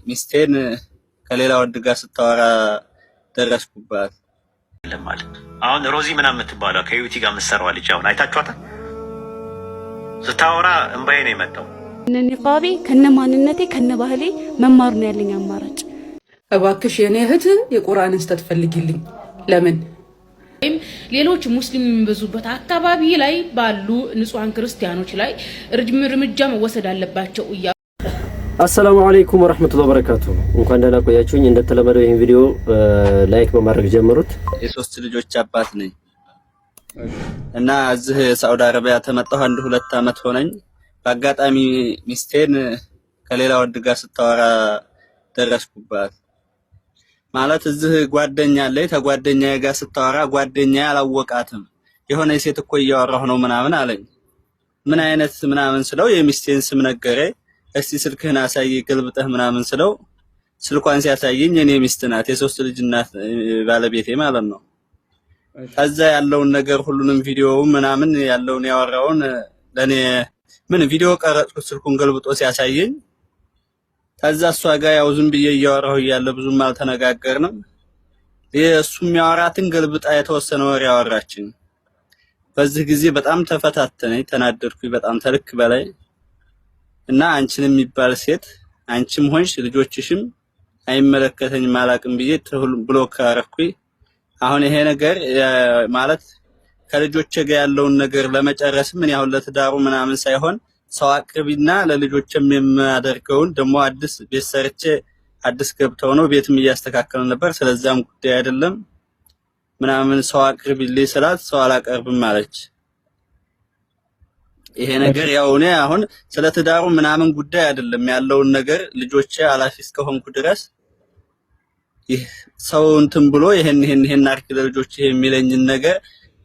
ሚስቴን ከሌላ ወንድ ጋር ስታወራ ደረስኩባት ማለት አሁን ሮዚ ምናምን የምትባለው ከዩቲ ጋር የምትሰራው ልጅ አሁን አይታችኋታል? ስታወራ እንባዬ ነው የመጣው። ንቃቤ ከነማንነቴ ከነባህሌ መማር ነው ያለኝ አማራጭ። እባክሽ የኔ እህት የቁርአንን ስተት ፈልጊልኝ። ለምን ሌሎች ሙስሊም የሚበዙበት አካባቢ ላይ ባሉ ንጹሃን ክርስቲያኖች ላይ እርምጃ መወሰድ አለባቸው። አሰላሙ አለይኩም ወራህመቱላሂ ወበረካቱ። እንኳን ደህና ቆያችሁኝ። እንደተለመደው ይሄን ቪዲዮ ላይክ በማድረግ ጀምሩት። የሶስት ልጆች አባት ነኝ እና እዚህ ሳውዲ አረቢያ ተመጣሁ 1-2 አመት ሆነኝ። በአጋጣሚ ሚስቴን ከሌላ ወንድ ጋር ስታወራ ደረስኩባት። ማለት እዚህ ጓደኛ አለኝ፣ ተጓደኛዬ ጋር ስታወራ ጓደኛዬ አላወቃትም። የሆነ ሴት እኮ እያወራሁ ነው ምናምን አለኝ። ምን አይነት ምናምን ስለው የሚስቴን ስም ነገረኝ። እስቲ ስልክህን አሳይ ገልብጠህ ምናምን ስለው ስልኳን ሲያሳየኝ የኔ ሚስት ናት፣ የሶስት ልጅ እናት ባለቤቴ ማለት ነው። ከዛ ያለውን ነገር ሁሉንም ቪዲዮው ምናምን ያለውን ያወራውን ለኔ ምን ቪዲዮ ቀረጽኩት ስልኩን ገልብጦ ሲያሳየኝ። ከዛ እሷ ጋር ያው ዝም ብዬ እያወራሁ እያለ ብዙም አልተነጋገርንም። እሱም ያወራትን ገልብጣ የተወሰነ ወሬ ያወራችኝ። በዚህ ጊዜ በጣም ተፈታተነኝ፣ ተናደድኩኝ በጣም ተልክ በላይ እና አንቺን የሚባል ሴት አንቺም ሆንሽ ልጆችሽም አይመለከተኝም አላቅም ብዬ ብሎክ አደረኩኝ። አሁን ይሄ ነገር ማለት ከልጆቼ ጋር ያለውን ነገር ለመጨረስ ምን ያው ለትዳሩ ምናምን ሳይሆን ሰው አቅርቢና ለልጆችም የማደርገውን ደግሞ አዲስ ቤት ሰርቼ አዲስ ገብተው ነው ቤትም እያስተካከልን ነበር። ስለዛም ጉዳይ አይደለም ምናምን ሰው አቅርቢልኝ ስላት ሰው አላቀርብም አለች። ይሄ ነገር ያው እኔ አሁን ስለ ትዳሩ ምናምን ጉዳይ አይደለም ያለውን ነገር ልጆቼ አላፊ እስከሆንኩ ድረስ ይህ ሰው እንትን ብሎ ይሄን አርክ ለልጆቼ የሚለኝን ነገር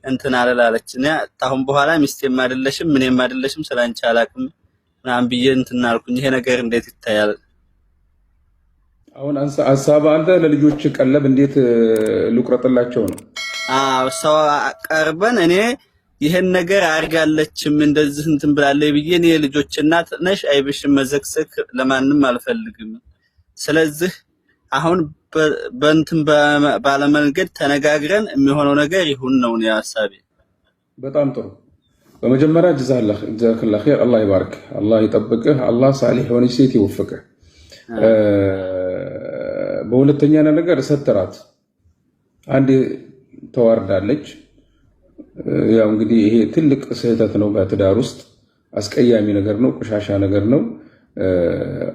እንትን አላለች። እኔ ታሁን በኋላ ሚስቴም አይደለሽም ምንም አይደለሽም ስላንቺ አላቅም ምናምን ብዬ እንትን አልኩኝ። ይሄ ነገር እንዴት ይታያል? አሁን ሐሳብ አንተ ለልጆች ቀለብ እንዴት ልቁረጥላቸው ነው? ሰው ቀርበን እኔ ይሄን ነገር አርጋለችም እንደዚህ እንትን ብላለች ብዬ እኔ ልጆች እናት ነሽ አይብሽም መዘክሰክ ለማንም አልፈልግም። ስለዚህ አሁን በእንትን ባለመንገድ ተነጋግረን የሚሆነው ነገር ይሁን ነው ነው ሐሳቤ። በጣም ጥሩ። በመጀመሪያ ጀዛከላህ ኸይር፣ አላህ ይባርክ፣ አላህ ይጠብቅህ፣ አላህ ሳሊህ የሆነች ሴት ይወፍቅህ። በሁለተኛ ነገር ሰተራት አንድ ተዋርዳለች። ያው እንግዲህ ይሄ ትልቅ ስህተት ነው በትዳር ውስጥ አስቀያሚ ነገር ነው፣ ቆሻሻ ነገር ነው።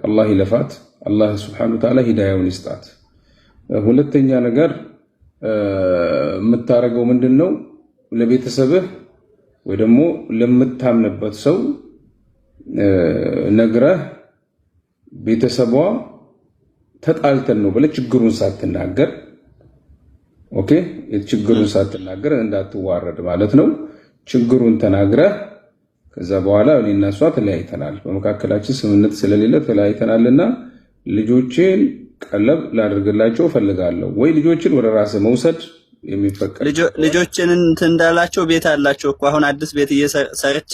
አላህ ይለፋት፣ አላህ ሱብሓነሁ ወተዓላ ሂዳያውን ይስጣት። ሁለተኛ ነገር የምታረገው ምንድነው? ለቤተሰብህ ወይ ደግሞ ለምታምንበት ሰው ነግረህ ቤተሰቧ ተጣልተን ነው ብለህ ችግሩን ሳትናገር ኦኬ፣ የችግሩን ሳትናገር እንዳትዋረድ ማለት ነው። ችግሩን ተናግረህ ከዛ በኋላ እኔና እሷ ተለያይተናል፣ በመካከላችን ስምምነት ስለሌለ ተለያይተናልና ልጆቼን ቀለብ ላደርግላቸው ፈልጋለሁ ወይ ልጆችን ወደ ራስ መውሰድ የሚፈቀድ ልጆችን እንትን እንዳላቸው ቤት አላቸው እኮ አሁን አዲስ ቤት እየሰርቼ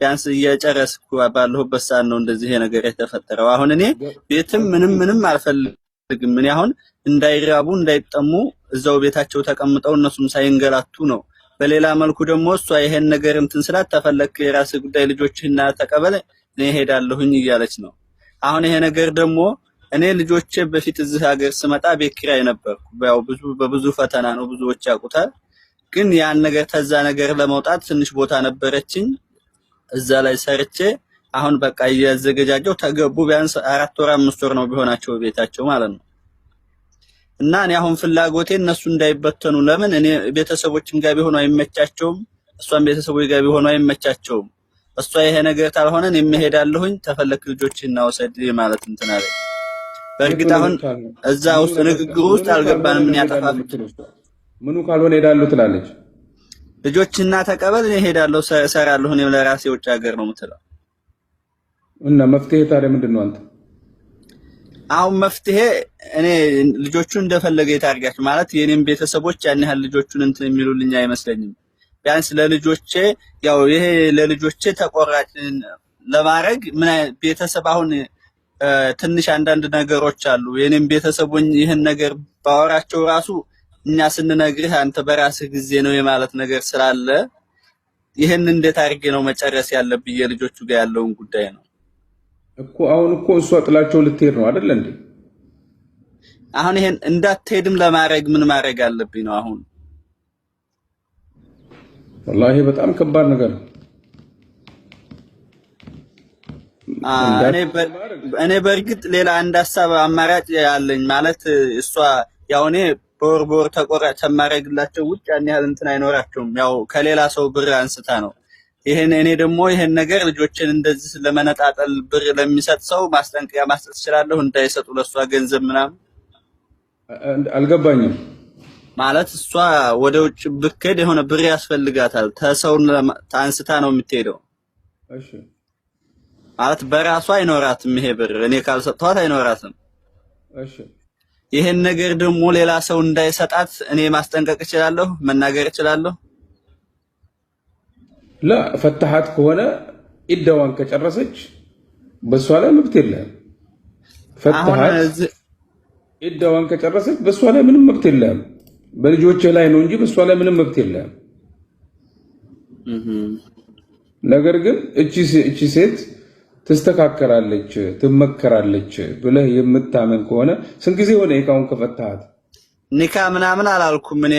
ቢያንስ እየጨረስኩ ባለሁበት ሰዓት ነው እንደዚህ ነገር የተፈጠረው። አሁን እኔ ቤትም ምንም አልፈልግም። እኔ አሁን እንዳይራቡ እንዳይጠሙ እዛው ቤታቸው ተቀምጠው እነሱም ሳይንገላቱ ነው። በሌላ መልኩ ደግሞ እሷ ይሄን ነገር እንትን ስላት ተፈለክ የራስ ጉዳይ ልጆችህና ተቀበለ እኔ ሄዳለሁኝ እያለች ነው። አሁን ይሄ ነገር ደግሞ እኔ ልጆቼ በፊት እዚህ ሀገር ስመጣ ቤት ኪራይ ነበርኩ። ያው በብዙ ፈተና ነው ብዙዎች ያውቁታል። ግን ያን ነገር ተዛ ነገር ለመውጣት ትንሽ ቦታ ነበረችኝ እዛ ላይ ሰርቼ አሁን በቃ እያዘገጃጀው ተገቡ። ቢያንስ 4 ወር 5 ወር ነው ቢሆናቸው ቤታቸው ማለት ነው። እና እኔ አሁን ፍላጎቴ እነሱ እንዳይበተኑ፣ ለምን እኔ ቤተሰቦችን ጋር ቢሆኑ አይመቻቸውም፣ እሷን ቤተሰቦች ጋር ቢሆኑ አይመቻቸውም። እሷ ይሄ ነገር ታልሆነ እኔ እሄዳለሁኝ ተፈለክ ልጆችህና ወሰድ ማለት እንትን አለ። በእርግጥ አሁን እዛ ውስጥ ንግግሩ ውስጥ አልገባንም። ምን ያጠፋል? ምኑ ካልሆነ ሄዳለሁ ትላለች። ልጆችና ተቀበል እኔ ሄዳለሁ እሰራለሁ እኔ ለራሴ ውጭ ሀገር ነው የምትለው። እና መፍትሄ ታዲያ ምንድነው አንተ? አሁን መፍትሄ እኔ ልጆቹን እንደፈለገ የታርጋችሁ ማለት የኔም ቤተሰቦች ያን ያህል ልጆቹን እንትን የሚሉልኝ አይመስለኝም። ቢያንስ ለልጆቼ ያው ይሄ ለልጆቼ ተቆራጭ ለማድረግ ምን ቤተሰብ አሁን ትንሽ አንዳንድ ነገሮች አሉ። የኔም ቤተሰቦኝ ይህን ነገር ባወራቸው ራሱ እኛ ስንነግርህ አንተ በራስህ ጊዜ ነው የማለት ነገር ስላለ ይህን እንዴት አድርጌ ነው መጨረስ ያለብኝ የልጆቹ ጋር ያለውን ጉዳይ ነው እኮ። አሁን እኮ እሷ ጥላቸው ልትሄድ ነው አይደል እንዴ? አሁን ይሄን እንዳትሄድም ለማድረግ ምን ማድረግ አለብኝ ነው አሁን? ወላሂ በጣም ከባድ ነገር ነው። እኔ በእርግጥ ሌላ አንድ ሀሳብ አማራጭ ያለኝ ማለት እሷ ያው እኔ በወር ተቆራጭ ተማረግላቸው ውጭ ያን ያህል እንትን አይኖራቸውም። ያው ከሌላ ሰው ብር አንስታ ነው ይሄን። እኔ ደግሞ ይሄን ነገር ልጆችን እንደዚህ ለመነጣጠል ብር ለሚሰጥ ሰው ማስጠንቀቂያ ማስጠት እችላለሁ እንዳይሰጡ ለሷ ገንዘብ ምናምን። አልገባኝም ማለት እሷ ወደ ውጭ ብትሄድ የሆነ ብር ያስፈልጋታል። ተሰውን ታንስታ ነው የምትሄደው። እሺ ማለት በራሷ አይኖራትም ይሄ ብር እኔ ካልሰጠኋት አይኖራትም። እሺ ይሄን ነገር ደግሞ ሌላ ሰው እንዳይሰጣት እኔ ማስጠንቀቅ እችላለሁ፣ መናገር እችላለሁ። لا ፈታሃት ከሆነ ኢዳዋን ከጨረሰች በሷ ላይ መብት የለም። ፈታሃት ኢዳዋን ከጨረሰች በሷ ላይ ምንም መብት የለም። በልጆች ላይ ነው እንጂ በሷ ላይ ምንም መብት የለም። ነገር ግን እቺ ሴት ትስተካከላለች፣ ትመከራለች ብለህ የምታመን ከሆነ ስንት ጊዜ ሆነ ይካውን ከፈታሃት? ኒካ ምናምን አላልኩም እኔ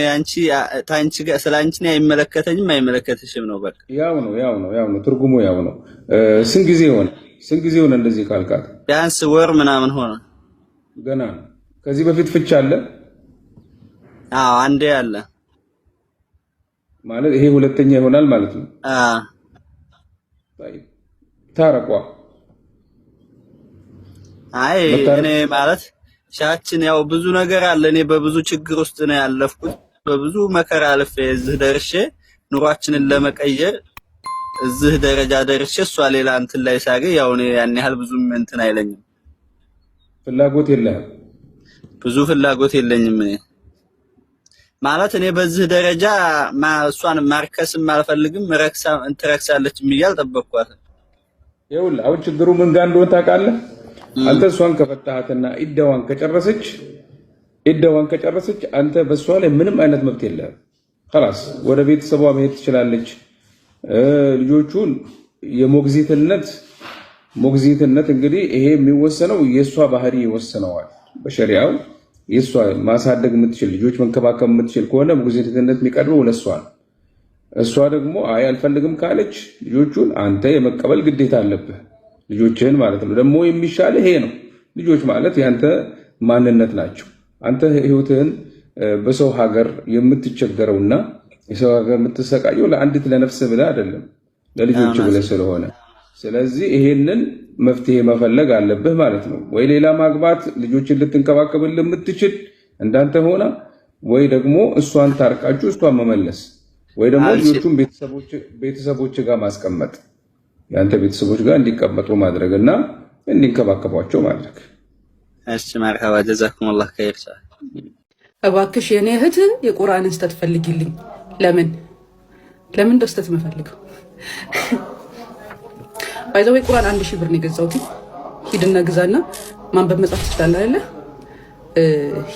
ታንቺ ጋር ስላንቺ ነው አይመለከተኝም አይመለከትሽም ነው በቃ ያው ነው ትርጉሙ ያው ነው። ስንት ጊዜ ሆነ እንደዚህ ካልካት? ቢያንስ ወር ምናምን ሆነ ገና። ከዚህ በፊት ፍቻ አለ? አዎ አንዴ አለ ማለት ይሄ ሁለተኛ ይሆናል ማለት ነው። ታረቋ አይ እኔ ማለት ሻችን ያው ብዙ ነገር አለ። እኔ በብዙ ችግር ውስጥ ነው ያለፍኩት። በብዙ መከራ አልፌ እዚህ ደርሼ ኑሯችንን ለመቀየር እዚህ ደረጃ ደርሼ እሷ ሌላ እንትን ላይ ሳገኝ ያው እኔ ያን ያህል ብዙም እንትን አይለኝም። ፍላጎት የለህም? ብዙ ፍላጎት የለኝም እኔ ማለት እኔ በዚህ ደረጃ እሷን ማርከስም አልፈልግም። ትረክሳለች ብዬ አልጠበቅኳትም። ይኸውልህ አሁን ችግሩ ምን ጋር እንደሆነ ታውቃለህ? አንተ እሷን ከፈታሃትና ኢዳዋን ከጨረሰች አንተ በሷ ላይ ምንም አይነት መብት የለህም። خلاص ወደ ቤተሰቧ መሄድ ትችላለች። ልጆቹን ሞግዚትነት እንግዲህ ይሄ የሚወሰነው የሷ ባህሪ ይወሰነዋል በሸሪዓው። የሷ ማሳደግ የምትችል ልጆች መንከባከብ የምትችል ከሆነ ሞግዚትነት የሚቀርበው ለሷ ነው። እሷ ደግሞ አይ አልፈልግም ካለች ልጆቹን አንተ የመቀበል ግዴታ አለብህ። ልጆችህን ማለት ነው። ደግሞ የሚሻል ይሄ ነው። ልጆች ማለት ያንተ ማንነት ናቸው። አንተ ህይወትህን በሰው ሀገር የምትቸገረውና የሰው ሀገር የምትሰቃየው ለአንዲት ለነፍስ ብለህ አይደለም፣ ለልጆች ብለህ ስለሆነ ስለዚህ ይሄንን መፍትሄ መፈለግ አለብህ ማለት ነው። ወይ ሌላ ማግባት ልጆችን ልትንከባከብልህ የምትችል እንዳንተ ሆና፣ ወይ ደግሞ እሷን ታርቃችሁ እሷን መመለስ፣ ወይ ደግሞ ልጆቹን ቤተሰቦች ጋር ማስቀመጥ፣ ያንተ ቤተሰቦች ጋር እንዲቀመጡ ማድረግና እንዲንከባከቧቸው ማድረግ። እሺ መርሐባ ጀዛኩሙላህ ኸይር። እባክሽ የኔ እህት የቁርአንን ስተት ፈልጊልኝ። ለምን ደስተት መፈልገው ባይዘው ቁርአን 1000 ብር ነው የገዛሁት። ሂድና ግዛና ማንበብ መጻፍ ትችላለህ አይደለ?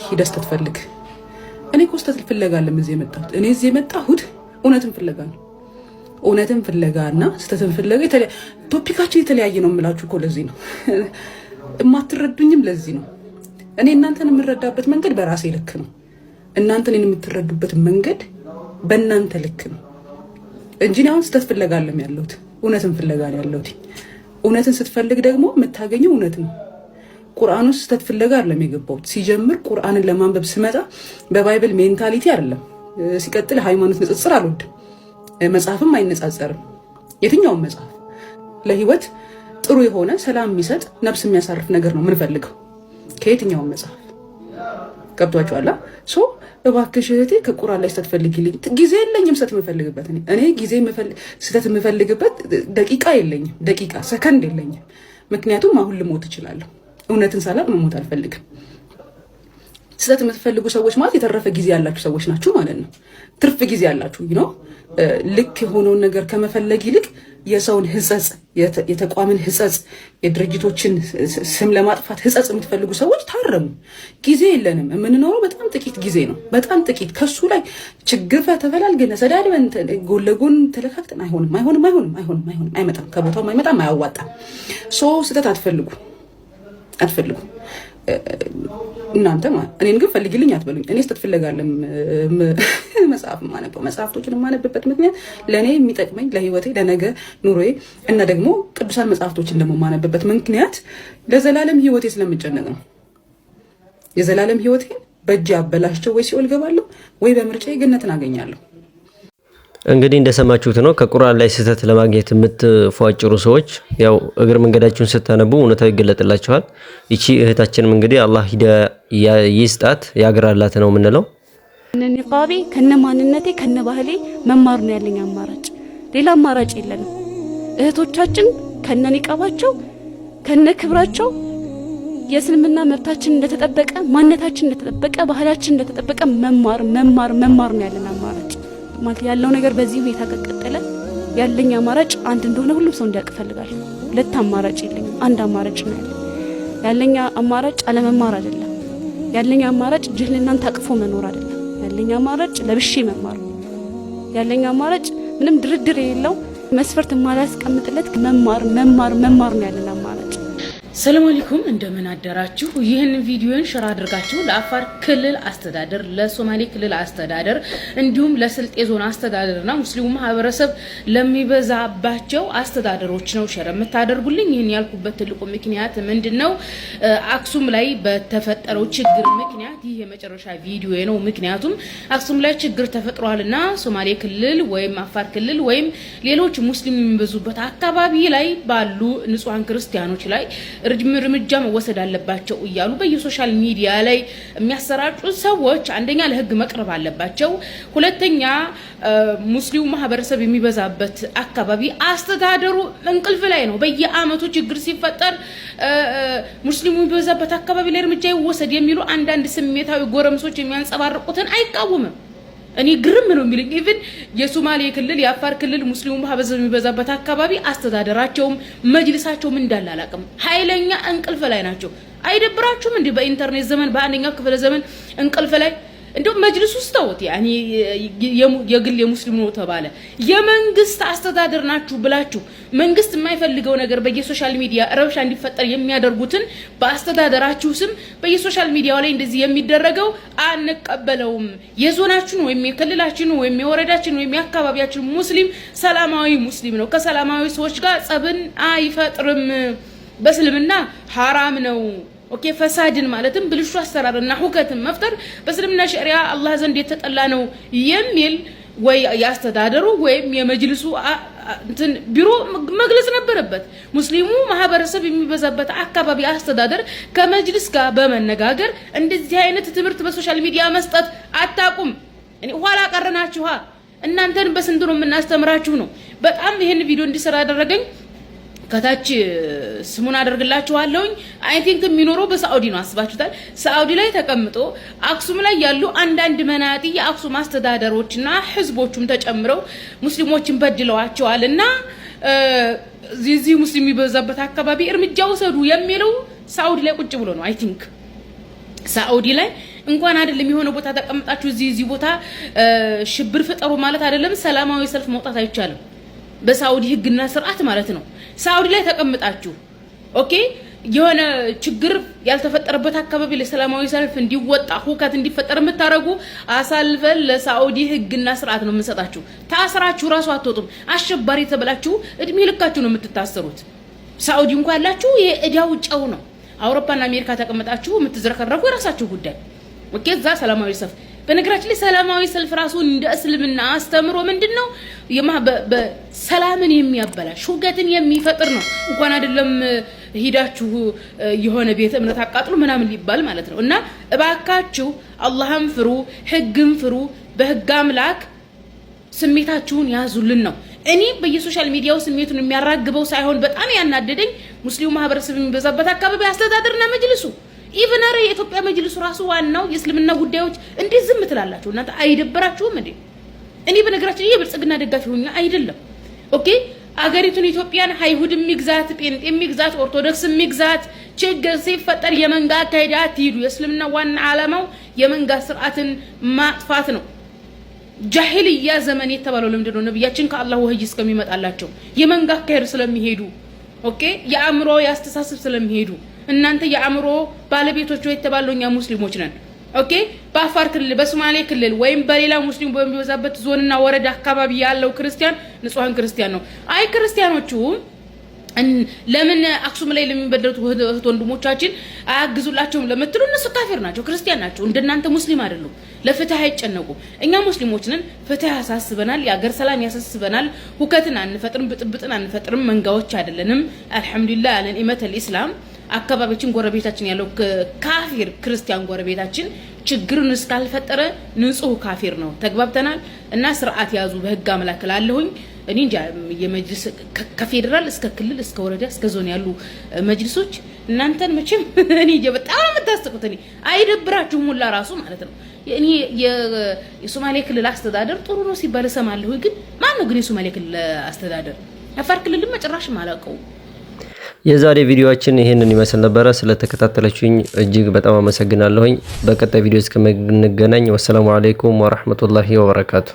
ሂደህ ስተት ፈልግ። እኔ እኮ ስተት ፍለጋ አይደለም እዚህ የመጣሁት። እኔ እዚህ የመጣሁት እውነትን ፍለጋ ነው። እውነትን ፍለጋና ስተትን ፍለጋ ቶፒካችን የተለያየ ነው የምላችሁ እኮ ለዚህ ነው የማትረዱኝም። ለዚህ ነው እኔ እናንተን የምረዳበት መንገድ በራሴ ልክ ነው። እናንተን የምትረዱበት መንገድ በእናንተ ልክ ነው እንጂ አሁን ስተት ፍለጋ አይደለም ያለሁት፣ እውነትን ፍለጋ ነው ያለሁት። እውነትን ስትፈልግ ደግሞ የምታገኘው እውነት ነው። ቁርአን ውስጥ ስተት ፍለጋ አይደለም የገባሁት። ሲጀምር ቁርአንን ለማንበብ ስመጣ በባይብል ሜንታሊቲ አይደለም። ሲቀጥል ሃይማኖት ንጽጽር አልወድም። መጽሐፍም አይነጻጸርም። የትኛውም መጽሐፍ ለህይወት ጥሩ የሆነ ሰላም የሚሰጥ ነፍስ የሚያሳርፍ ነገር ነው የምንፈልገው ከየትኛውም መጽሐፍ። ገብቷችኋል? ሶ እባክሽ እህቴ ከቁርአን ላይ ስተት ፈልጊልኝ። ጊዜ የለኝም ስተት የምፈልግበት። እኔ ጊዜ ስተት የምፈልግበት ደቂቃ የለኝም፣ ደቂቃ ሰከንድ የለኝም። ምክንያቱም አሁን ልሞት እችላለሁ። እውነትን ሳላቅ መሞት አልፈልግም። ስተት የምትፈልጉ ሰዎች ማለት የተረፈ ጊዜ ያላችሁ ሰዎች ናችሁ ማለት ነው። ትርፍ ጊዜ ያላችሁ ነው። ልክ የሆነውን ነገር ከመፈለግ ይልቅ የሰውን ህጸጽ የተቋምን ህጸጽ የድርጅቶችን ስም ለማጥፋት ህጸጽ የምትፈልጉ ሰዎች ታረሙ። ጊዜ የለንም። የምንኖረው በጣም ጥቂት ጊዜ ነው። በጣም ጥቂት። ከሱ ላይ ችግር ተፈላልገን ሰዳድበን ጎን ለጎን ተለካክተን አይሆንም። አይመጣም። ከቦታው አይመጣም። አያዋጣም። ስህተት አትፈልጉ እናንተ እኔን ግን ፈልጊልኝ አትበሉኝ። እኔ ስህተት ፍለጋለም መጽሐፍ ማነበው መጽሐፍቶችን የማነብበት ምክንያት ለእኔ የሚጠቅመኝ ለህይወቴ ለነገ ኑሮዬ እና ደግሞ ቅዱሳን መጽሐፍቶችን ደግሞ የማነብበት ምክንያት ለዘላለም ህይወቴ ስለምጨነቅ ነው። የዘላለም ህይወቴ በእጅ አበላሽቸው ወይ ሲኦል ገባለሁ ወይ በምርጫዬ ገነትን አገኛለሁ። እንግዲህ እንደሰማችሁት ነው። ከቁርአን ላይ ስህተት ለማግኘት የምትፏጭሩ ሰዎች ያው እግር መንገዳችሁን ስታነቡ እውነታው ይገለጥላችኋል። እቺ እህታችንም እንግዲህ አላህ ይስጣት ያግራላት ነው የምንለው። ንቃቤ ከነማንነቴ ከነባህሌ መማር ነው ያለኝ አማራጭ። ሌላ አማራጭ የለንም። እህቶቻችን ከነኒቃባቸው ከነክብራቸው የእስልምና መብታችን እንደተጠበቀ ማንነታችን እንደተጠበቀ ባህላችን እንደተጠበቀ መማር ነው ያለን አማራጭ። ማለት ያለው ነገር በዚህ ሁኔታ ከቀጠለ ያለኝ አማራጭ አንድ እንደሆነ ሁሉም ሰው እንዲያውቅ ፈልጋለሁ። ሁለት አማራጭ የለኝም። አንድ አማራጭ ነው ያለኝ አማራጭ አለመማር አይደለም። ያለኝ አማራጭ ጅህልናን ታቅፎ መኖር አይደለም። ያለኝ አማራጭ ለብሼ መማር ነው። ያለኝ አማራጭ ምንም ድርድር የሌለው መስፈርት ማላስቀምጥለት መማር ነው ያለን አማራጭ። ሰላም አለይኩም እንደምን አደራችሁ። ይህን ቪዲዮን ሼር አድርጋችሁ ለአፋር ክልል አስተዳደር፣ ለሶማሌ ክልል አስተዳደር እንዲሁም ለስልጤ ዞን አስተዳደርና ሙስሊሙ ማህበረሰብ ለሚበዛባቸው አስተዳደሮች ነው ሼር የምታደርጉልኝ። ይህን ያልኩበት ትልቁ ምክንያት ምንድነው? አክሱም ላይ በተፈጠረው ችግር ምክንያት ይህ የመጨረሻ ቪዲዮ ነው። ምክንያቱም አክሱም ላይ ችግር ተፈጥሯልና ሶማሌ ክልል ወይም አፋር ክልል ወይም ሌሎች ሙስሊም የሚበዙበት አካባቢ ላይ ባሉ ንጹሃን ክርስቲያኖች ላይ እርምጃ መወሰድ አለባቸው እያሉ በየሶሻል ሚዲያ ላይ የሚያሰራጩ ሰዎች አንደኛ ለህግ መቅረብ አለባቸው። ሁለተኛ ሙስሊሙ ማህበረሰብ የሚበዛበት አካባቢ አስተዳደሩ እንቅልፍ ላይ ነው። በየአመቱ ችግር ሲፈጠር ሙስሊሙ የሚበዛበት አካባቢ ላይ እርምጃ ይወሰድ የሚሉ አንዳንድ ስሜታዊ ጎረምሶች የሚያንጸባርቁትን አይቃወምም። እኔ ግርም ነው የሚልኝ። ኢቭን የሶማሌ ክልል የአፋር ክልል ሙስሊሙ ማህበረሰብ የሚበዛበት አካባቢ አስተዳደራቸውም መጅልሳቸውም እንዳላላቅም ኃይለኛ እንቅልፍ ላይ ናቸው። አይደብራችሁም እንዴ? በኢንተርኔት ዘመን በአንደኛው ክፍለ ዘመን እንቅልፍ ላይ እንደው መጅልስ ውስጥ ተውት። ያኒ የግል የሙስሊም ነው ተባለ የመንግስት አስተዳደር ናችሁ ብላችሁ መንግስት የማይፈልገው ነገር በየሶሻል ሚዲያ ረብሻ እንዲፈጠር የሚያደርጉትን በአስተዳደራችሁ ስም በየሶሻል ሚዲያው ላይ እንደዚህ የሚደረገው አንቀበለውም። የዞናችን ወይም የክልላችን ወይም የወረዳችን ወይም የአካባቢያችን ሙስሊም ሰላማዊ ሙስሊም ነው። ከሰላማዊ ሰዎች ጋር ጸብን አይፈጥርም። በእስልምና ሐራም ነው። ኦኬ ፈሳድን ማለትም ብልሹ አሰራርና ሁከትን መፍጠር በእስልምና ሸሪዓ አላህ ዘንድ የተጠላ ነው የሚል ወይ ያስተዳደሩ ወይም የመጅልሱ እንትን ቢሮ መግለጽ ነበረበት። ሙስሊሙ ማህበረሰብ የሚበዛበት አካባቢ አስተዳደር ከመጅልስ ጋር በመነጋገር እንደዚህ አይነት ትምህርት በሶሻል ሚዲያ መስጠት አታቁም። እኔ ኋላ ቀረናችሁ። እናንተን በስንት ነው የምናስተምራችሁ ነው። በጣም ይሄን ቪዲዮ እንዲሰራ ያደረገኝ ከታች ስሙን አደርግላችኋለሁኝ። አይ ቲንክ የሚኖረው በሳዑዲ ነው። አስባችሁታል? ሳዑዲ ላይ ተቀምጦ አክሱም ላይ ያሉ አንዳንድ መናጢ የአክሱም አስተዳደሮችና ህዝቦቹም ተጨምረው ሙስሊሞችን በድለዋቸዋልና እዚህ ሙስሊም የሚበዛበት አካባቢ እርምጃ ወሰዱ የሚለው ሳዑዲ ላይ ቁጭ ብሎ ነው። አይ ቲንክ ሳዑዲ ላይ እንኳን አይደለም የሆነ ቦታ ተቀምጣችሁ እዚህ ቦታ ሽብር ፍጠሩ ማለት አይደለም ሰላማዊ ሰልፍ መውጣት አይቻልም። በሳዑዲ ህግና ስርዓት ማለት ነው። ሳዑዲ ላይ ተቀምጣችሁ ኦኬ የሆነ ችግር ያልተፈጠረበት አካባቢ ለሰላማዊ ሰልፍ እንዲወጣ ሁከት እንዲፈጠር የምታረጉ አሳልፈን ለሳዑዲ ህግና ስርዓት ነው የምንሰጣችሁ። ታስራችሁ ራሱ አትወጡም። አሸባሪ ተብላችሁ እድሜ ልካችሁ ነው የምትታሰሩት። ሳዑዲ እንኳን ያላችሁ የእዳው ጨው ነው። አውሮፓና አሜሪካ ተቀምጣችሁ የምትዝረከረኩ የራሳችሁ ጉዳይ። ኦኬ እዛ ሰላማዊ ሰልፍ በነገራችን ላይ ሰላማዊ ሰልፍ ራሱ እንደ እስልምና አስተምሮ ምንድነው በሰላምን የሚያበላሽ ሁከትን የሚፈጥር ነው። እንኳን አይደለም ሂዳችሁ የሆነ ቤተ እምነት አቃጥሉ ምናምን ሊባል ማለት ነው። እና እባካችሁ አላህን ፍሩ፣ ህግን ፍሩ። በህግ አምላክ ስሜታችሁን ያዙልን ነው። እኔ በየሶሻል ሚዲያው ስሜቱን የሚያራግበው ሳይሆን በጣም ያናደደኝ ሙስሊሙ ማህበረሰብ የሚበዛበት አካባቢ አስተዳደርና መጅልሱ ኢቭን አረ የኢትዮጵያ መጅልሱ ራሱ ዋናው የእስልምና ጉዳዮች እንዴት ዝም ትላላችሁ እናንተ? አይደብራችሁም እንዴ? እኔ በነገራችን የብልጽግና ደጋፊ ሆኜ አይደለም። ኦኬ አገሪቱን ኢትዮጵያን አይሁድ የሚግዛት ጴንጤ የሚግዛት ኦርቶዶክስ የሚግዛት ችግር ሲፈጠር የመንጋ አካሄድ አትሂዱ። የእስልምና ዋና ዓላማው የመንጋ ስርዓትን ማጥፋት ነው። ጃሂልያ ዘመን የተባለው ለምንድን ነው? ነብያችን ከአላህ ወህይ እስከሚመጣላቸው የመንጋ አካሄድ ስለሚሄዱ ኦኬ፣ የአእምሮ ያስተሳሰብ ስለሚሄዱ እናንተ የአእምሮ ባለቤቶች የተባለው እኛ ሙስሊሞች ነን። ኦኬ፣ በአፋር ክልል በሶማሌ ክልል ወይም በሌላ ሙስሊም በሚበዛበት ዞንና ወረዳ አካባቢ ያለው ክርስቲያን ንጹሃን ክርስቲያን ነው። አይ ክርስቲያኖቹ ለምን አክሱም ላይ ለሚበደሉት እህት ወንድሞቻችን አያግዙላቸውም ለምትሉ እነሱ ካፊር ናቸው፣ ክርስቲያን ናቸው። እንደናንተ ሙስሊም አይደሉም። ለፍትህ አይጨነቁም። እኛ ሙስሊሞች ነን። ፍትህ ያሳስበናል፣ የአገር ሰላም ያሳስበናል። ሁከትን አንፈጥርም፣ ብጥብጥን አንፈጥርም። መንጋዎች አይደለንም። አልহামዱሊላህ አለን ኢመተል ኢስላም አካባቢያችን ጎረቤታችን ያለው ካፊር ክርስቲያን ጎረቤታችን ችግርን እስካልፈጠረ ንጹህ ካፊር ነው። ተግባብተናል። እና ስርዓት ያዙ በህግ አምላክ ላለሁኝ እኔ እንጃ የመጅልስ ከፌደራል እስከ ክልል እስከ ወረዳ እስከ ዞን ያሉ መጅልሶች እናንተን መቼም እኔ በጣም የምታስቁት እኔ አይደብራችሁም ሁላ ራሱ ማለት ነው። እኔ የሶማሌ ክልል አስተዳደር ጥሩ ነው ሲባል ሰማለሁ። ግን ማን ነው ግን የሶማሌ ክልል አስተዳደር? አፋር ክልል መጨረሻ ማላቀው። የዛሬ ቪዲዮአችን ይሄንን ይመስል ነበረ። ስለተከታተላችሁኝ እጅግ በጣም አመሰግናለሁኝ። በቀጣይ ቪዲዮ እስከምንገናኝ ወሰላሙ አለይኩም ወራህመቱላሂ ወበረካቱ።